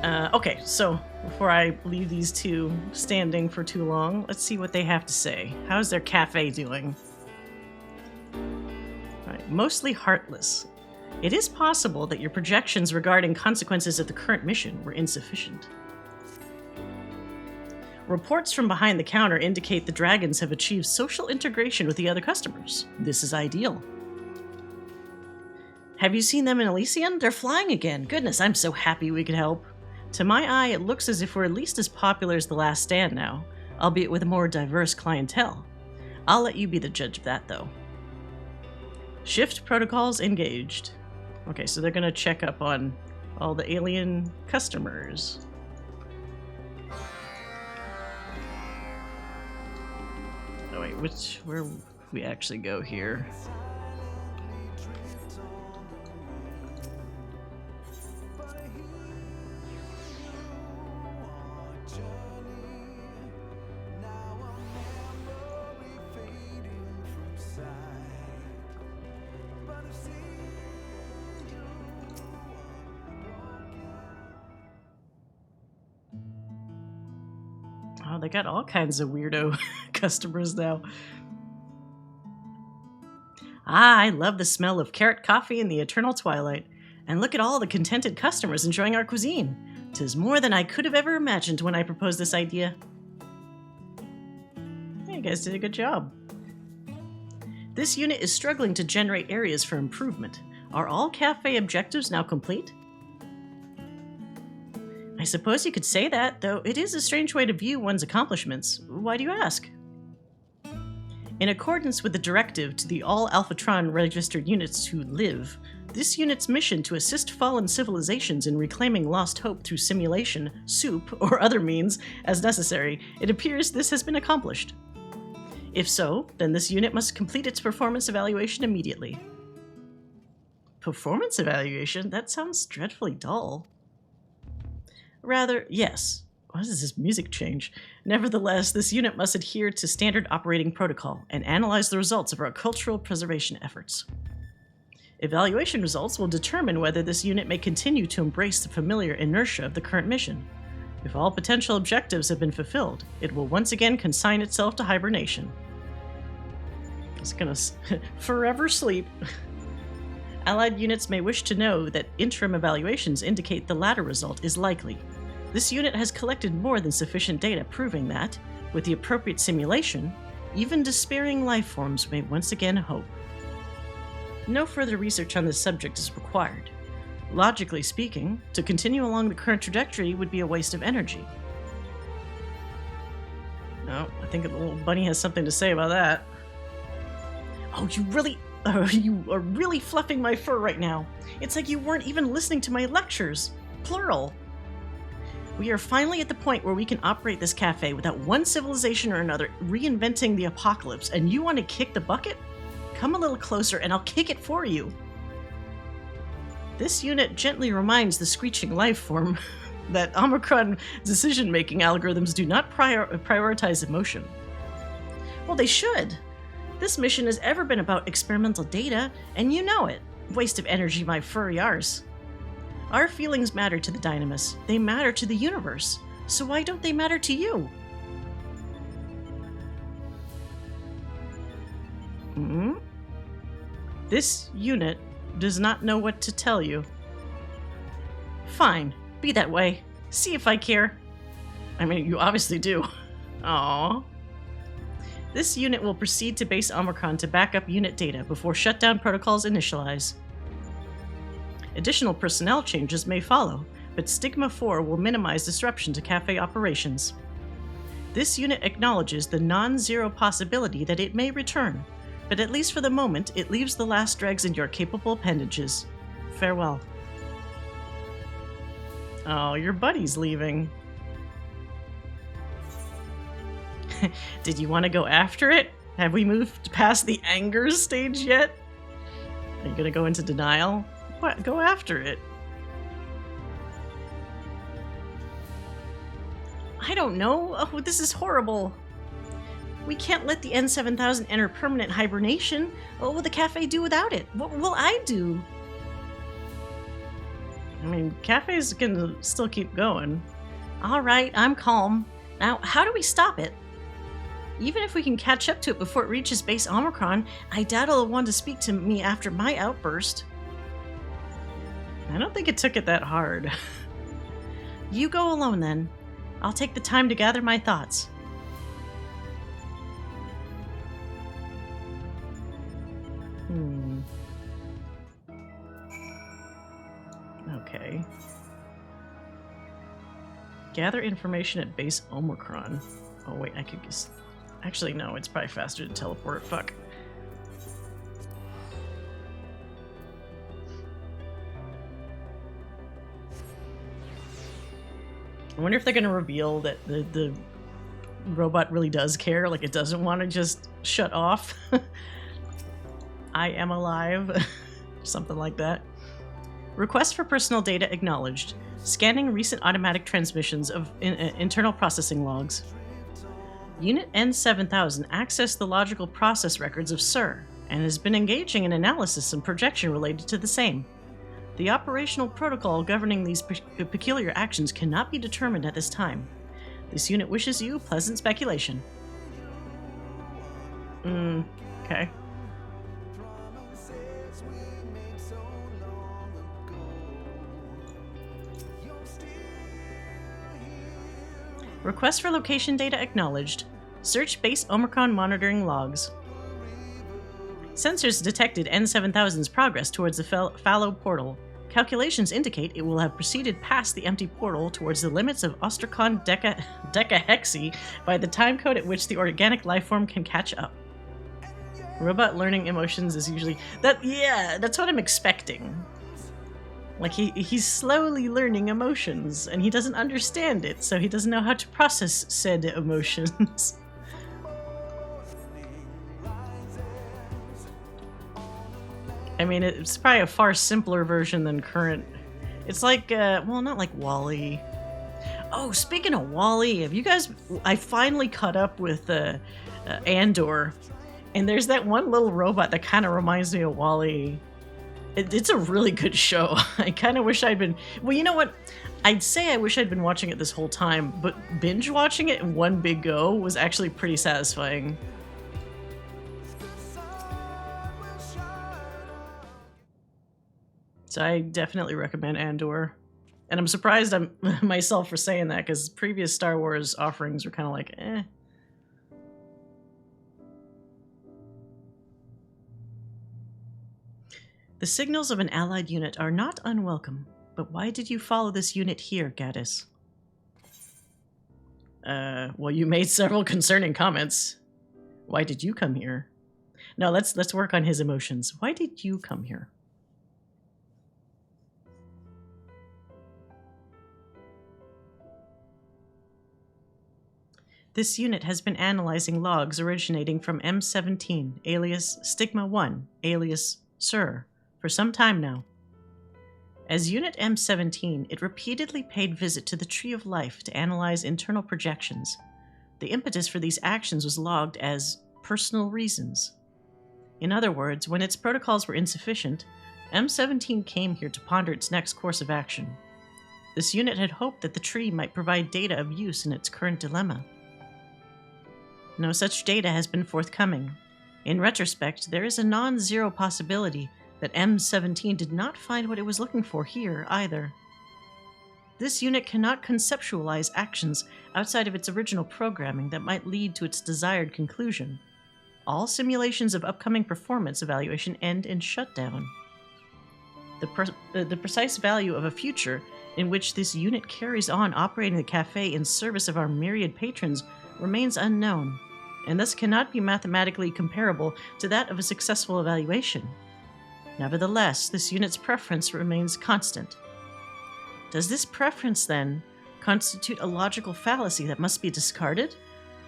Okay, so before I leave these two standing for too long, let's see what they have to say. How's their cafe doing? Right, mostly heartless. It is possible that your projections regarding consequences of the current mission were insufficient. Reports from behind the counter indicate the dragons have achieved social integration with the other customers. This is ideal. Have you seen them in Elysian? They're flying again. Goodness, I'm so happy we could help. To my eye, it looks as if we're at least as popular as The Last Stand now, albeit with a more diverse clientele. I'll let you be the judge of that, though. Shift protocols engaged. Okay, so they're going to check up on all the alien customers. Oh wait, where we actually go here? Oh, they got all kinds of weirdo customers now. Ah, I love the smell of carrot coffee in the eternal twilight. And look at all the contented customers enjoying our cuisine. 'Tis more than I could have ever imagined when I proposed this idea. Hey, you guys did a good job. This unit is struggling to generate areas for improvement. Are all cafe objectives now complete? I suppose you could say that, though it is a strange way to view one's accomplishments. Why do you ask? In accordance with the directive to the all Alphatron registered units to live, this unit's mission to assist fallen civilizations in reclaiming lost hope through simulation, soup, or other means as necessary, it appears this has been accomplished. If so, then this unit must complete its performance evaluation immediately. Performance evaluation? That sounds dreadfully dull. Rather, yes. Why does this music change? Nevertheless, this unit must adhere to standard operating protocol and analyze the results of our cultural preservation efforts. Evaluation results will determine whether this unit may continue to embrace the familiar inertia of the current mission. If all potential objectives have been fulfilled, it will once again consign itself to hibernation. It's gonna forever sleep. Allied units may wish to know that interim evaluations indicate the latter result is likely. This unit has collected more than sufficient data proving that, with the appropriate simulation, even despairing life forms may once again hope. No further research on this subject is required. Logically speaking, to continue along the current trajectory would be a waste of energy. No, I think the little bunny has something to say about that. Oh, you are really fluffing my fur right now. It's like you weren't even listening to my lectures. Plural. We are finally at the point where we can operate this cafe without one civilization or another reinventing the apocalypse, and you want to kick the bucket? Come a little closer and I'll kick it for you. This unit gently reminds the screeching life form that Omicron decision-making algorithms do not prioritize emotion. Well, they should. This mission has ever been about experimental data, and you know it. Waste of energy, my furry arse. Our feelings matter to the Dynamis. They matter to the universe. So why don't they matter to you? This unit does not know what to tell you. Fine, be that way. See if I care. I mean, you obviously do. Aww. This unit will proceed to base Omicron to back up unit data before shutdown protocols initialize. Additional personnel changes may follow, but Stigma 4 will minimize disruption to cafe operations. This unit acknowledges the non-zero possibility that it may return, but at least for the moment, it leaves the last dregs in your capable appendages. Farewell. Oh, your buddy's leaving. Did you want to go after it? Have we moved past the anger stage yet? Are you gonna go into denial? What? Go after it. I don't know. Oh, this is horrible. We can't let the N7000 enter permanent hibernation. What will the cafe do without it? What will I do? I mean, cafes can still keep going. All right, I'm calm. Now, how do we stop it? Even if we can catch up to it before it reaches base Omicron, I doubt it'll want to speak to me after my outburst. I don't think it took it that hard. You go alone then. I'll take the time to gather my thoughts. Okay. Gather information at base Omicron. Oh wait, I could just... Actually, no, it's probably faster to teleport. Fuck. I wonder if they're going to reveal that the robot really does care, like it doesn't want to just shut off. I am alive. Something like that. Request for personal data acknowledged. Scanning recent automatic transmissions of internal processing logs. Unit N7000 accessed the logical process records of SIR and has been engaging in analysis and projection related to the same. The operational protocol governing these peculiar actions cannot be determined at this time. This unit wishes you pleasant speculation. Okay. Request for location data acknowledged. Search base Omicron monitoring logs. Sensors detected N7000's progress towards the fallow portal. Calculations indicate it will have proceeded past the empty portal towards the limits of Ostracon Decahexi by the time code at which the organic lifeform can catch up. Robot learning emotions is usually... that's what I'm expecting. Like, he's slowly learning emotions, and he doesn't understand it, so he doesn't know how to process said emotions. I mean, it's probably a far simpler version than current. It's like, well, not like WALL-E. Oh, speaking of WALL-E, have you guys... I finally caught up with Andor, and there's that one little robot that kind of reminds me of WALL-E. It's a really good show. I kind of wish I'd been... Well, you know what? I'd say I wish I'd been watching it this whole time, but binge watching it in one big go was actually pretty satisfying. So I definitely recommend Andor. And I'm surprised I'm myself for saying that, because previous Star Wars offerings were kind of like, eh. The signals of an allied unit are not unwelcome, but why did you follow this unit here, Gaddis? Well, you made several concerning comments. Why did you come here? No, let's work on his emotions. Why did you come here? This unit has been analyzing logs originating from M17, alias Stigma-1, alias SIR, for some time now. As Unit M17, it repeatedly paid visit to the Tree of Life to analyze internal projections. The impetus for these actions was logged as personal reasons. In other words, when its protocols were insufficient, M17 came here to ponder its next course of action. This unit had hoped that the tree might provide data of use in its current dilemma. No such data has been forthcoming. In retrospect, there is a non-zero possibility that M17 did not find what it was looking for here either. This unit cannot conceptualize actions outside of its original programming that might lead to its desired conclusion. All simulations of upcoming performance evaluation end in shutdown. The precise value of a future in which this unit carries on operating the cafe in service of our myriad patrons remains unknown, and thus cannot be mathematically comparable to that of a successful evaluation. Nevertheless, this unit's preference remains constant. Does this preference, then, constitute a logical fallacy that must be discarded?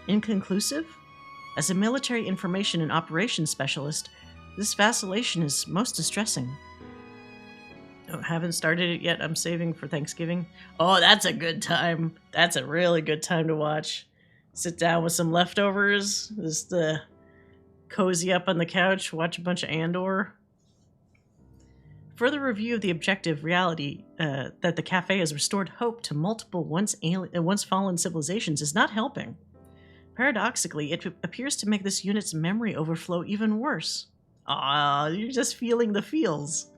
Inconclusive? As a military information and operations specialist, this vacillation is most distressing. Oh, haven't started it yet. I'm saving for Thanksgiving. Oh, that's a good time. That's a really good time to watch. Sit down with some leftovers, just cozy up on the couch, watch a bunch of Andor. Further review of the objective reality that the cafe has restored hope to multiple once fallen civilizations is not helping. Paradoxically, it appears to make this unit's memory overflow even worse. Ah, you're just feeling the feels.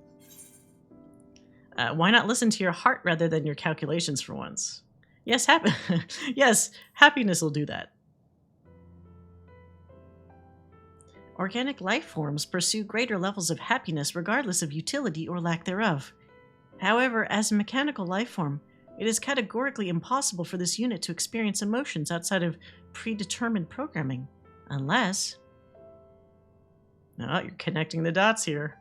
Why not listen to your heart rather than your calculations for once? Yes, yes, happiness will do that. Organic life forms pursue greater levels of happiness regardless of utility or lack thereof. However, as a mechanical life form, it is categorically impossible for this unit to experience emotions outside of predetermined programming, unless... Oh, you're connecting the dots here.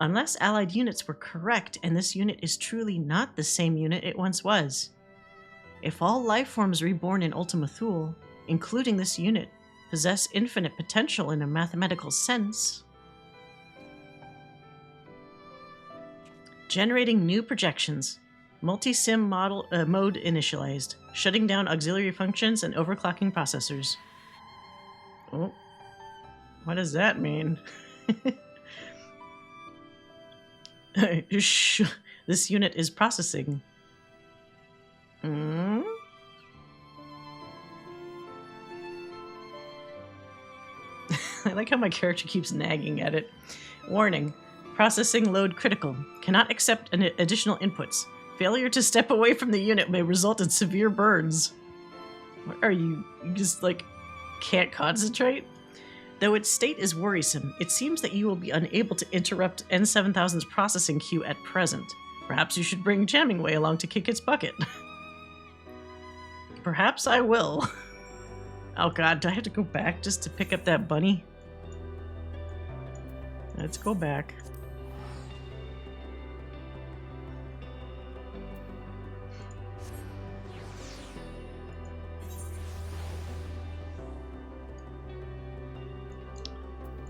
Unless allied units were correct and this unit is truly not the same unit it once was. If all life forms reborn in Ultima Thule, including this unit, possess infinite potential in a mathematical sense. Generating new projections. Multi-sim mode initialized. Shutting down auxiliary functions and overclocking processors. Oh, what does that mean? This unit is processing. I like how my character keeps nagging at it. Warning. Processing load critical. Cannot accept additional inputs. Failure to step away from the unit may result in severe burns. What are you? You just, like, can't concentrate? Though its state is worrisome, it seems that you will be unable to interrupt N7000's processing queue at present. Perhaps you should bring Jammingway along to kick its bucket. Perhaps I will. Oh god, do I have to go back just to pick up that bunny? Let's go back.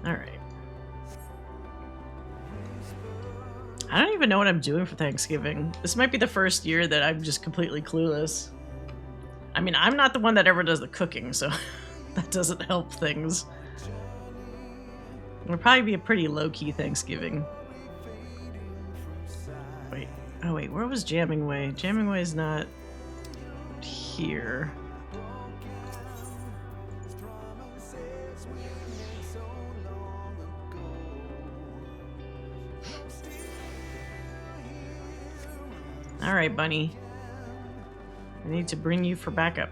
Alright. I don't even know what I'm doing for Thanksgiving. This might be the first year that I'm just completely clueless. I mean, I'm not the one that ever does the cooking, so that doesn't help things. It'll probably be a pretty low-key Thanksgiving. Wait. Oh, wait. Where was Jammingway? Jammingway is not here. Alright, bunny. I need to bring you for backup.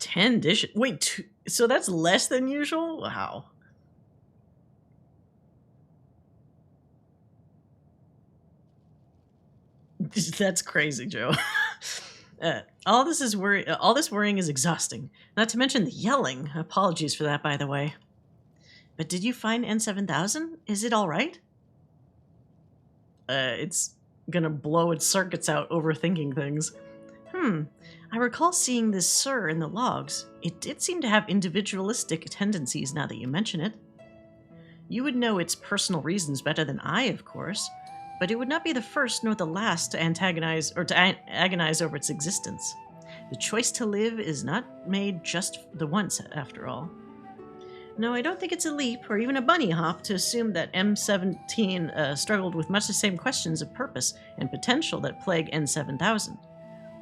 $10 dishes. Wait, so that's less than usual? Wow. That's crazy, Joe. All this worrying is exhausting. Not to mention the yelling. Apologies for that, by the way. But did you find N7000? Is it all right? It's gonna blow its circuits out overthinking things. I recall seeing this "sir" in the logs. It did seem to have individualistic tendencies now that you mention it. You would know its personal reasons better than I, of course, but it would not be the first nor the last to antagonize or to agonize over its existence. The choice to live is not made just the once, after all. No, I don't think it's a leap, or even a bunny hop, to assume that M17 struggled with much the same questions of purpose and potential that plague N7000.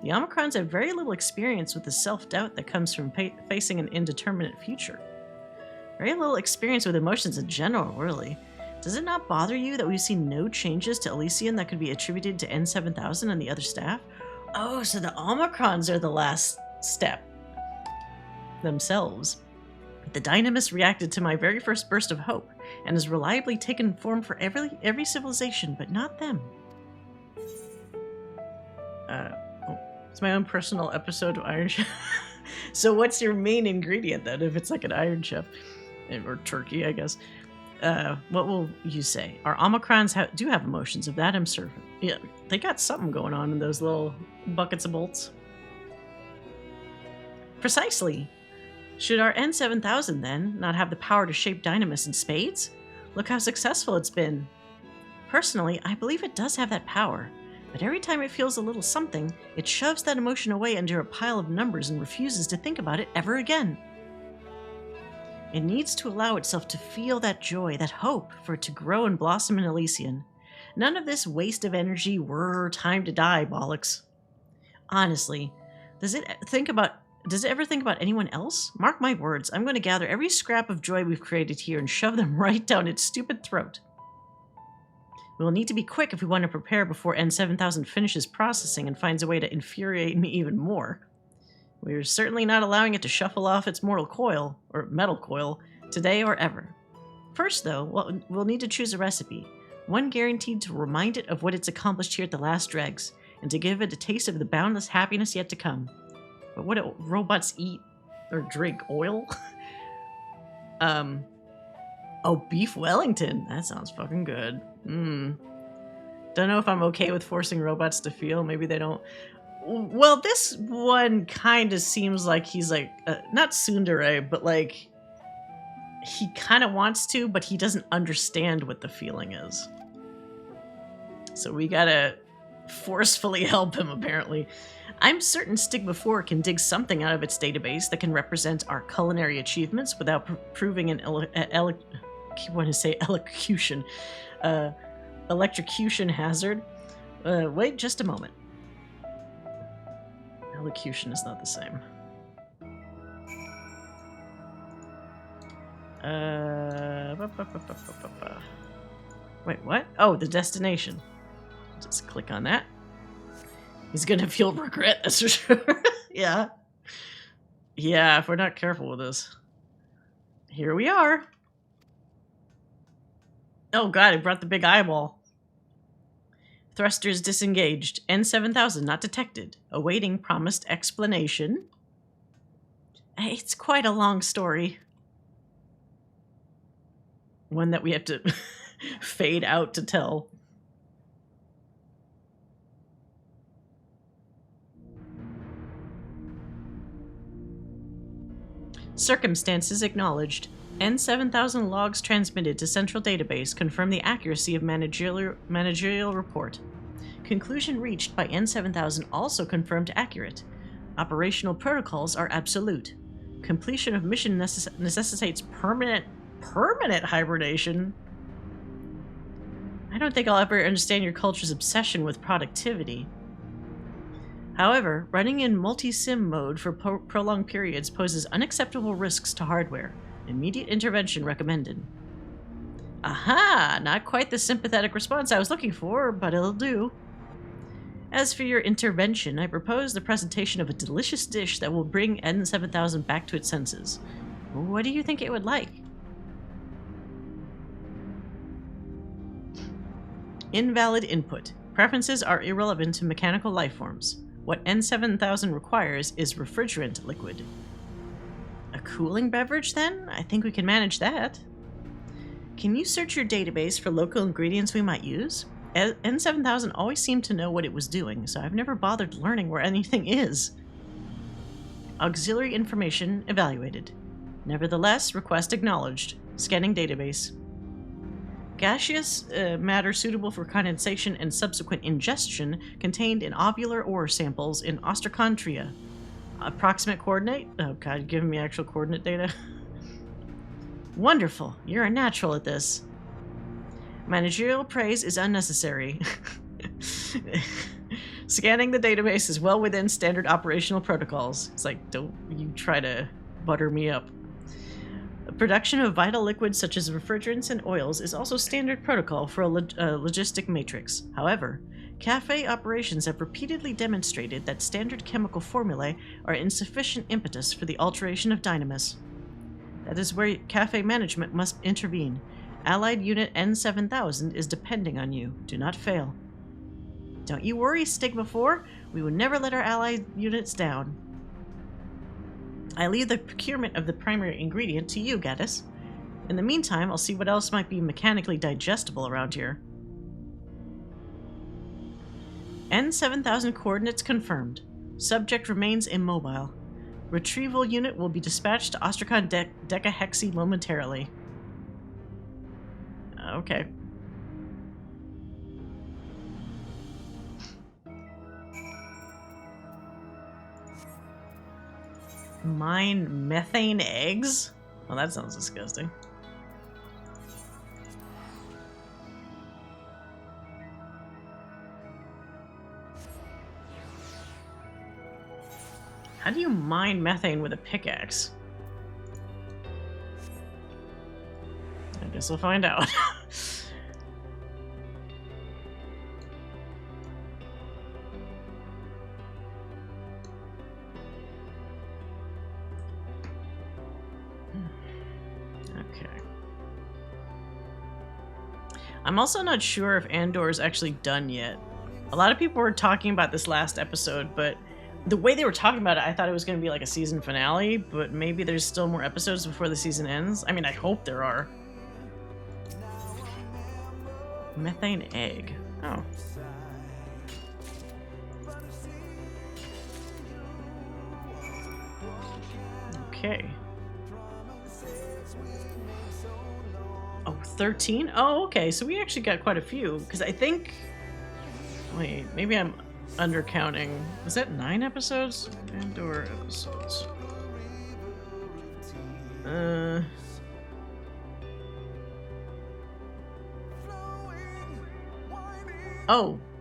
The Omicrons have very little experience with the self-doubt that comes from facing an indeterminate future. Very little experience with emotions in general, really. Does it not bother you that we've seen no changes to Elysian that could be attributed to N7000 and the other staff? Oh, so the Omicrons are the last step themselves. The Dynamis reacted to my very first burst of hope, and has reliably taken form for every civilization, but not them. It's my own personal episode of Iron Chef. So what's your main ingredient then, if it's like an Iron Chef? Or turkey, I guess. What will you say? Our Omicrons do have emotions, of that I'm certain. Yeah, they got something going on in those little buckets of bolts. Precisely. Should our N7000, then, not have the power to shape Dynamis in spades? Look how successful it's been. Personally, I believe it does have that power, but every time it feels a little something, it shoves that emotion away under a pile of numbers and refuses to think about it ever again. It needs to allow itself to feel that joy, that hope, for it to grow and blossom in Elysian. None of this waste of energy, time to die bollocks. Honestly, does it ever think about anyone else? Mark my words, I'm going to gather every scrap of joy we've created here and shove them right down its stupid throat. We'll need to be quick if we want to prepare before N7000 finishes processing and finds a way to infuriate me even more. We're certainly not allowing it to shuffle off its metal coil, today or ever. First, though, we'll need to choose a recipe, one guaranteed to remind it of what it's accomplished here at the last dregs, and to give it a taste of the boundless happiness yet to come. But what do robots eat or drink? Oil? Beef Wellington. That sounds fucking good. Don't know if I'm okay with forcing robots to feel. Maybe they don't. Well, this one kind of seems like he's like, not tsundere, but like, he kind of wants to, but he doesn't understand what the feeling is. So we gotta forcefully help him, apparently. I'm certain Stigma 4 can dig something out of its database that can represent our culinary achievements without proving an electrocution hazard. Wait just a moment. Elocution is not the same. Wait, what? Oh, the destination. Just click on that. He's gonna feel regret, that's for sure. Yeah. Yeah, if we're not careful with this. Here we are. Oh god, it brought the big eyeball. Thrusters disengaged. N7000 not detected. Awaiting promised explanation. It's quite a long story. One that we have to fade out to tell. Circumstances acknowledged. N7000 logs transmitted to central database confirm the accuracy of managerial report. Conclusion reached by N7000 also confirmed accurate. Operational protocols are absolute. Completion of mission necessitates permanent hibernation. I don't think I'll ever understand your culture's obsession with productivity. However, running in multi-sim mode for prolonged periods poses unacceptable risks to hardware. Immediate intervention recommended. Aha! Not quite the sympathetic response I was looking for, but it'll do. As for your intervention, I propose the presentation of a delicious dish that will bring N7000 back to its senses. What do you think it would like? Invalid input. Preferences are irrelevant to mechanical lifeforms. What N7000 requires is refrigerant liquid. A cooling beverage, then? I think we can manage that. Can you search your database for local ingredients we might use? N7000 always seemed to know what it was doing, so I've never bothered learning where anything is. Auxiliary information evaluated. Nevertheless, request acknowledged. Scanning database. Gaseous matter suitable for condensation and subsequent ingestion contained in ovular ore samples in Ostracontria. Approximate coordinate? Oh god, you're giving me actual coordinate data? Wonderful. You're a natural at this. Managerial praise is unnecessary. Scanning the database is well within standard operational protocols. It's like, don't you try to butter me up. The production of vital liquids such as refrigerants and oils is also standard protocol for a logistic matrix. However, cafe operations have repeatedly demonstrated that standard chemical formulae are insufficient impetus for the alteration of dynamis. That is where cafe management must intervene. Allied Unit N7000 is depending on you. Do not fail. Don't you worry, Stigma 4. We will never let our allied units down. I leave the procurement of the primary ingredient to you, Gaddis. In the meantime, I'll see what else might be mechanically digestible around here. N7000 coordinates confirmed. Subject remains immobile. Retrieval unit will be dispatched to Ostracon Decahexy momentarily. Okay. Mine methane eggs? Well, that sounds disgusting. How do you mine methane with a pickaxe? I guess we'll find out. Okay. I'm also not sure if Andor is actually done yet. A lot of people were talking about this last episode, but the way they were talking about it, I thought it was going to be like a season finale, but maybe there's still more episodes before the season ends. I mean, I hope there are. Methane egg. Oh. Okay. Oh, 13? Oh, okay. So we actually got quite a few, because I think... Wait, maybe I'm undercounting. Was that 9 episodes? Andor episodes.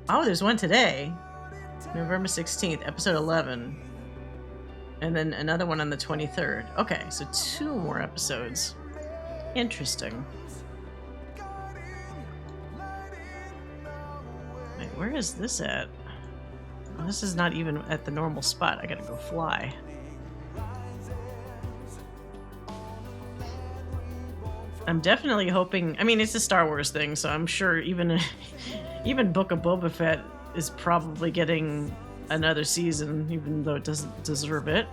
Oh, there's one today. November 16th, episode 11. And then another one on the 23rd. Okay, so 2 more episodes. Interesting. Wait, where is this at? Oh, this is not even at the normal spot. I gotta go fly. I'm definitely hoping... I mean, it's a Star Wars thing, so I'm sure even Book of Boba Fett is probably getting another season, even though it doesn't deserve it.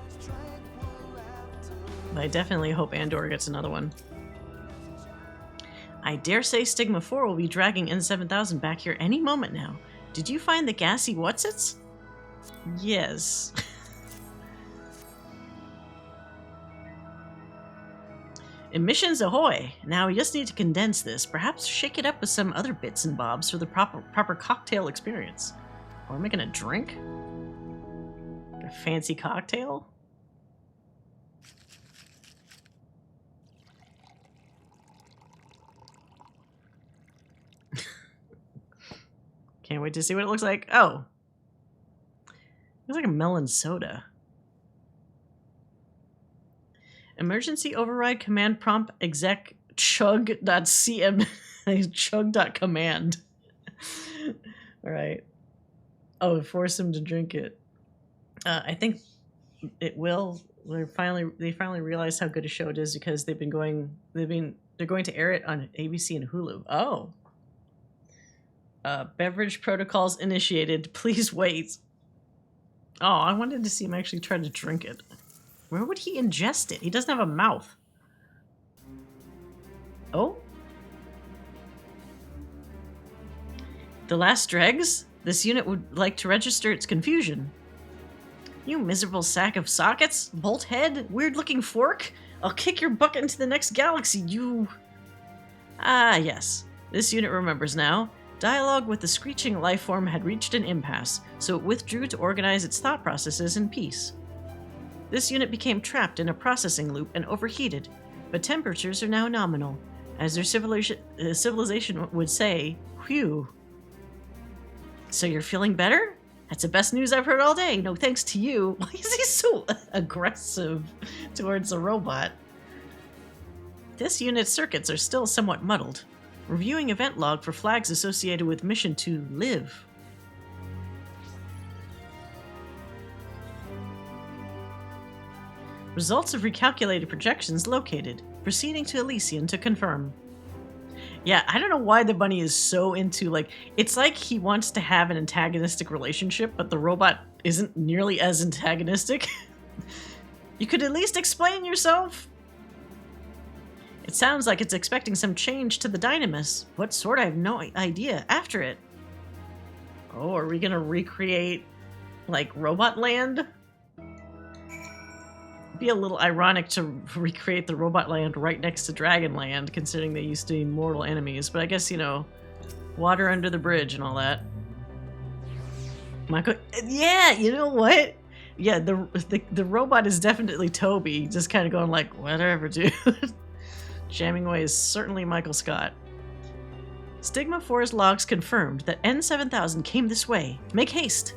But I definitely hope Andor gets another one. I dare say Stigma 4 will be dragging N7000 back here any moment now. Did you find the gassy whatsits? Yes. Emissions ahoy! Now we just need to condense this, perhaps shake it up with some other bits and bobs for the proper cocktail experience. Or making a drink? A fancy cocktail? Can't wait to see what it looks like. Oh. Looks like a melon soda. Emergency override command prompt exec chug.cm chug.command. Alright. Oh, force him to drink it. I think it will. They finally realized how good a show it is because they're going to air it on ABC and Hulu. Oh. Beverage protocols initiated. Please wait. Oh, I wanted to see him actually try to drink it. Where would he ingest it? He doesn't have a mouth. Oh? The last dregs? This unit would like to register its confusion. You miserable sack of sockets? Bolt head? Weird-looking fork? I'll kick your butt into the next galaxy, you... Ah, yes. This unit remembers now. Dialogue with the screeching lifeform had reached an impasse, so it withdrew to organize its thought processes in peace. This unit became trapped in a processing loop and overheated, but temperatures are now nominal. As their civilization would say, whew. So you're feeling better? That's the best news I've heard all day. No thanks to you. Why is he so aggressive towards the robot? This unit's circuits are still somewhat muddled. Reviewing event log for flags associated with mission to live. Results of recalculated projections located. Proceeding to Elysian to confirm. Yeah, I don't know why the bunny is so into, like, it's like he wants to have an antagonistic relationship, but the robot isn't nearly as antagonistic. You could at least explain yourself. It sounds like it's expecting some change to the Dynamis. What sort? I have no idea. After it. Oh, are we gonna recreate, like, Robot Land? It'd be a little ironic to recreate the Robot Land right next to Dragon Land, considering they used to be mortal enemies. But I guess, you know, water under the bridge and all that. Michael, yeah, you know what? Yeah, the robot is definitely Toby, just kind of going like, whatever, dude. Jamming away is certainly Michael Scott. Stigma 4's logs confirmed that N7000 came this way. Make haste.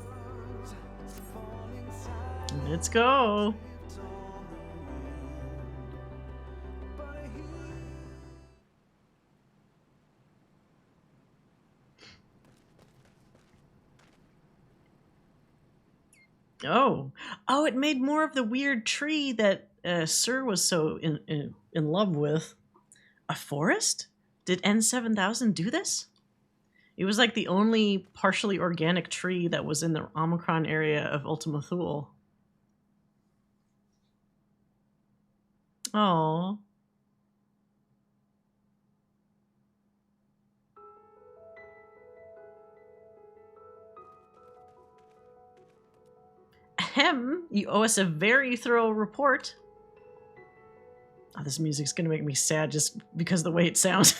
Let's go. Oh, it made more of the weird tree that Sir was so in love with. A forest? Did N7000 do this? It was like the only partially organic tree that was in the Omicron area of Ultima Thule. Oh. Ahem, you owe us a very thorough report. Oh, this music's gonna make me sad just because of the way it sounds.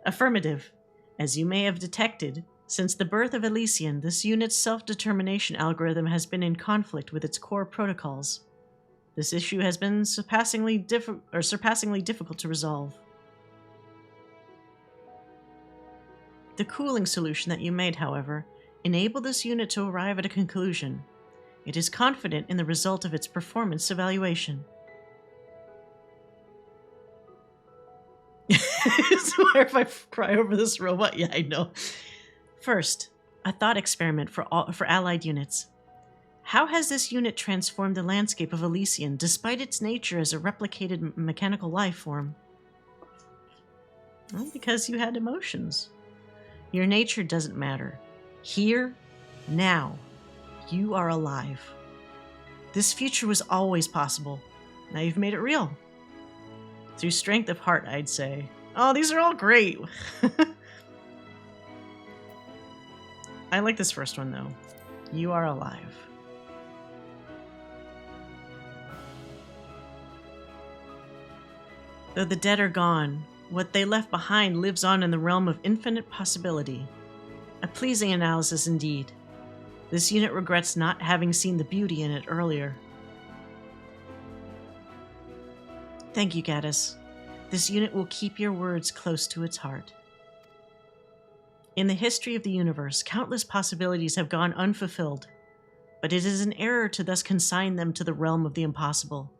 Affirmative. As you may have detected, since the birth of Elysian, this unit's self-determination algorithm has been in conflict with its core protocols. This issue has been surpassingly difficult to resolve. The cooling solution that you made, however, enabled this unit to arrive at a conclusion. It is confident in the result of its performance evaluation. Swear if I cry over this robot? Yeah, I know. First, a thought experiment for allied units. How has this unit transformed the landscape of Elysian despite its nature as a replicated mechanical life form? Well, because you had emotions. Your nature doesn't matter. Here, now, you are alive. This future was always possible. Now you've made it real. Through strength of heart, I'd say. Oh, these are all great. I like this first one, though. You are alive. Though the dead are gone, what they left behind lives on in the realm of infinite possibility. A pleasing analysis indeed. This unit regrets not having seen the beauty in it earlier. Thank you, Gaddis. This unit will keep your words close to its heart. In the history of the universe, countless possibilities have gone unfulfilled, but it is an error to thus consign them to the realm of the impossible.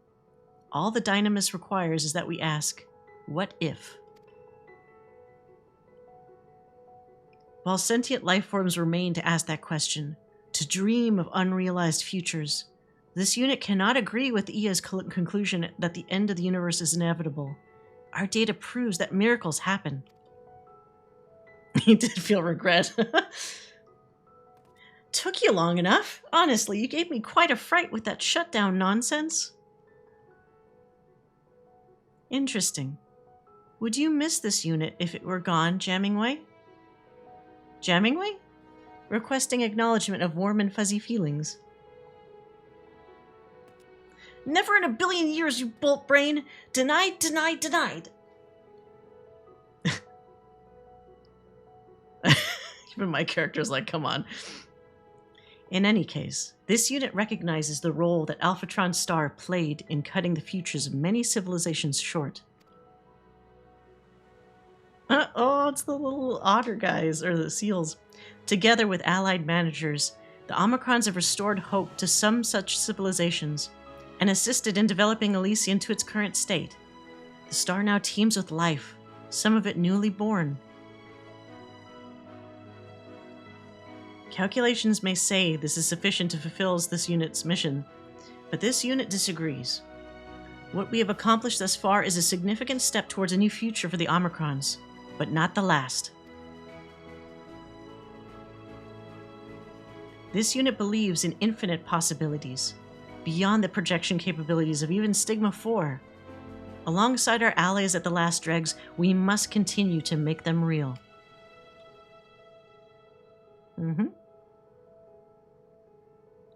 All the Dynamis requires is that we ask, what if? While sentient life forms remain to ask that question, to dream of unrealized futures, this unit cannot agree with EA's conclusion that the end of the universe is inevitable. Our data proves that miracles happen. He did feel regret. Took you long enough. Honestly, you gave me quite a fright with that shutdown nonsense. Interesting. Would you miss this unit if it were gone, Jammingway? Jammingway? Requesting acknowledgement of warm and fuzzy feelings. Never in a billion years, you bolt brain! Denied, denied, denied! Even my character's like, come on. In any case, this unit recognizes the role that Alphatron's star played in cutting the futures of many civilizations short. Oh, it's the little otter guys, or the seals. Together with allied managers, the Omicrons have restored hope to some such civilizations and assisted in developing Elysian to its current state. The star now teems with life, some of it newly born. Calculations may say this is sufficient to fulfill this unit's mission, but this unit disagrees. What we have accomplished thus far is a significant step towards a new future for the Omicrons, but not the last. This unit believes in infinite possibilities, beyond the projection capabilities of even Stigma 4. Alongside our allies at the last dregs, we must continue to make them real.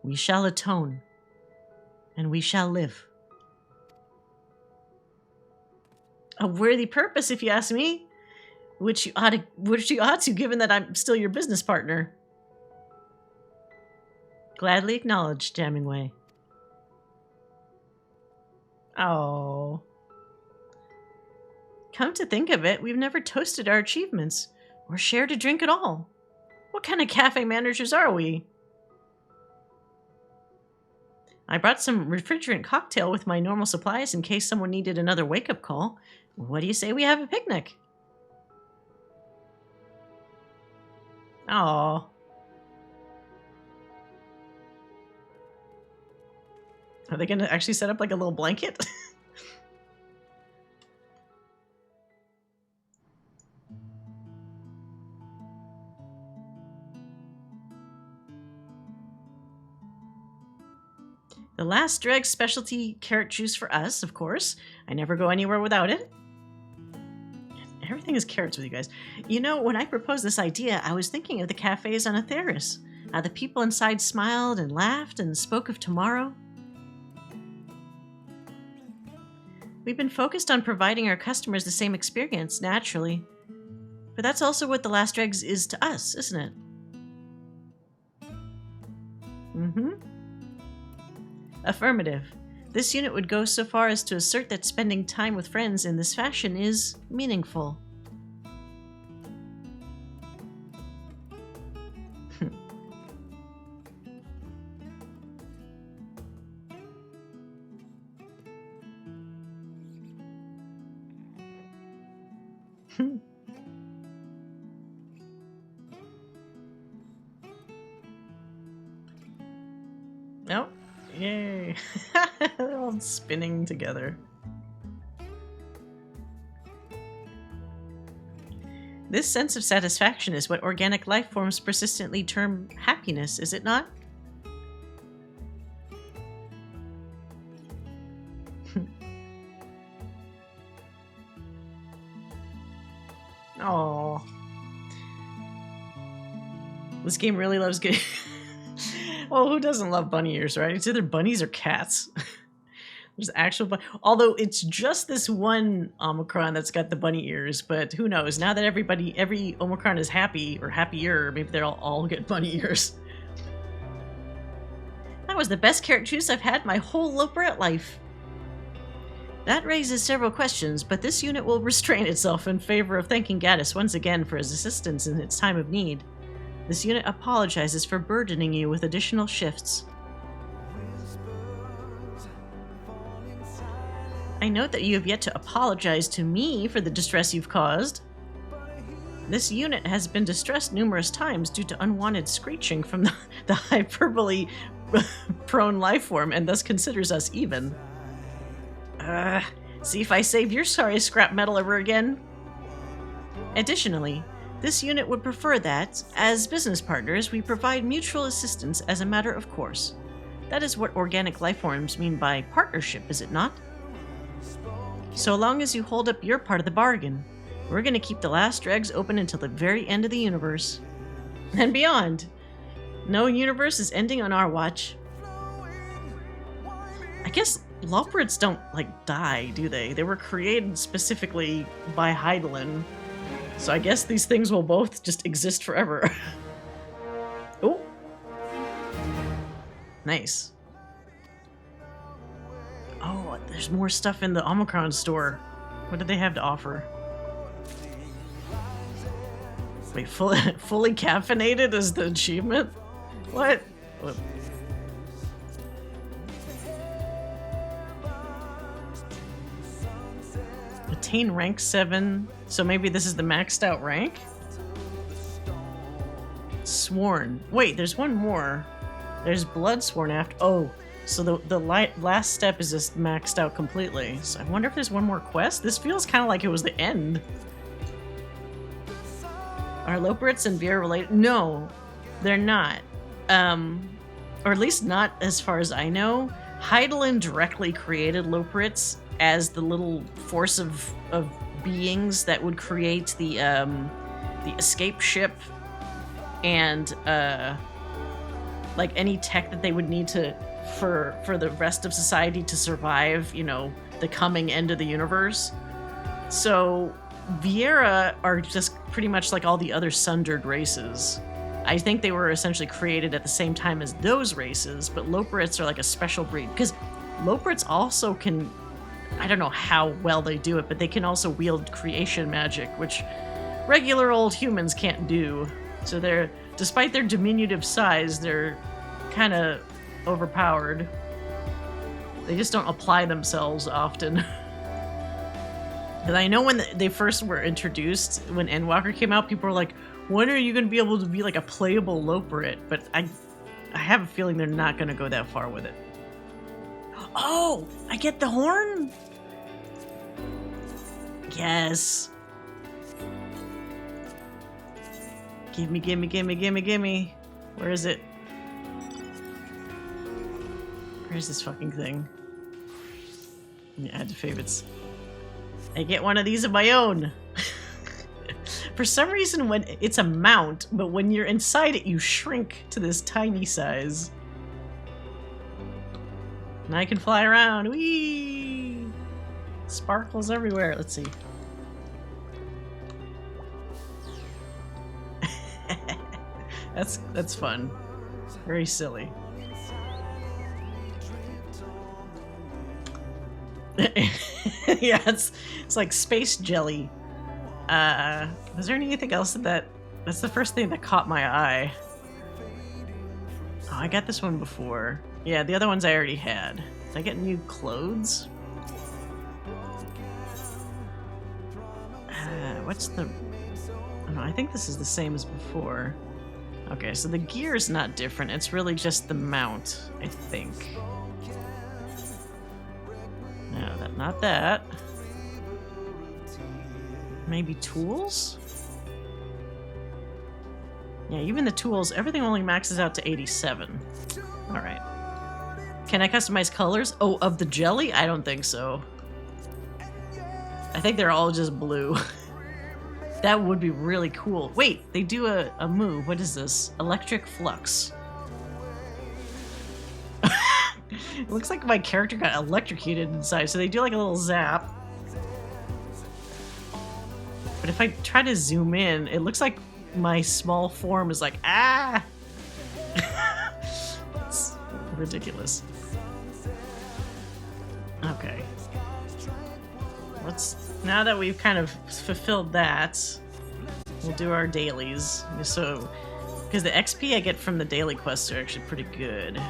We shall atone, and we shall live. A worthy purpose, if you ask me, which you ought to, given that I'm still your business partner. Gladly acknowledged, Jamingway. Oh. Come to think of it, we've never toasted our achievements or shared a drink at all. What kind of cafe managers are we? I brought some refrigerant cocktail with my normal supplies in case someone needed another wake-up call. What do you say we have a picnic? Aww. Are they going to actually set up like a little blanket? The last drag specialty carrot juice for us, of course. I never go anywhere without it. Everything is carrots with you guys. You know, when I proposed this idea, I was thinking of the cafes on Atheris. How the people inside smiled and laughed and spoke of tomorrow. We've been focused on providing our customers the same experience, naturally. But that's also what the last dregs is to us, isn't it? Mm-hmm. Affirmative. This unit would go so far as to assert that spending time with friends in this fashion is meaningful. Oh, yay. They're all spinning together. This sense of satisfaction is what organic life forms persistently term happiness, is it not? Oh, this game really loves good. Well, who doesn't love bunny ears, right? It's either bunnies or cats. There's actual although it's just this one Omicron that's got the bunny ears, but who knows? Now that every Omicron is happy or happier, maybe they'll all get bunny ears. That was the best carrot juice I've had my whole Loperette life. That raises several questions, but this unit will restrain itself in favor of thanking Gaddis once again for his assistance in its time of need. This unit apologizes for burdening you with additional shifts. I note that you have yet to apologize to me for the distress you've caused. This unit has been distressed numerous times due to unwanted screeching from the hyperbole-prone lifeform and thus considers us even. See if I save your sorry scrap metal ever again. Additionally, this unit would prefer that, as business partners, we provide mutual assistance as a matter of course. That is what organic lifeforms mean by partnership, is it not? So long as you hold up your part of the bargain, we're going to keep the last dregs open until the very end of the universe. And beyond. No universe is ending on our watch. I guess Loperets don't, die, do they? They were created specifically by Heidelin. So I guess these things will both just exist forever. Oh. Nice. Oh, there's more stuff in the Omicron store. What do they have to offer? Wait, fully caffeinated is the achievement? What? Attain rank 7. So maybe this is the maxed out rank? Sworn. Wait, there's one more. There's blood sworn after. Oh, so the last step is just maxed out completely. So I wonder if there's one more quest? This feels kind of like it was the end. Are Loperets and Vera related? No, they're not. Or at least not as far as I know. Heidelin directly created Loperets as the little force of beings that would create the escape ship and any tech that they would need to for the rest of society to survive, the coming end of the universe. So Viera are just pretty much like all the other sundered races. I think they were essentially created at the same time as those races, but Loporrits are like a special breed. Because Loporrits also can, I don't know how well they do it, but they can also wield creation magic, which regular old humans can't do. So they're, despite their diminutive size, they're kind of overpowered. They just don't apply themselves often. And I know when they first were introduced, when Endwalker came out, people were like, when are you going to be able to be like a playable Loporrit? But I have a feeling they're not going to go that far with it. Oh, I get the horn? Yes. Gimme, gimme, gimme, gimme, gimme. Where is it? Where's this fucking thing? Yeah, add to favorites. I get one of these of my own. For some reason, when it's a mount, but when you're inside it, you shrink to this tiny size. And I can fly around. Whee! Sparkles everywhere. Let's see. That's fun. Very silly. Yeah, it's like space jelly. Was there anything else that's the first thing that caught my eye? Oh, I got this one before. Yeah, the other ones I already had. Did I get new clothes? What's the... Oh, no, I think this is the same as before. Okay, so the gear's not different. It's really just the mount, I think. No, not that. Maybe tools? Yeah, even the tools, everything only maxes out to 87. Alright. Can I customize colors? Oh, of the jelly? I don't think so. I think they're all just blue. That would be really cool. Wait, they do a move. What is this? Electric Flux. It looks like my character got electrocuted inside, so they do like a little zap. But if I try to zoom in, it looks like my small form is like, ah! It's ridiculous. Okay. Now that we've kind of fulfilled that, we'll do our dailies. So, because the XP I get from the daily quests are actually pretty good.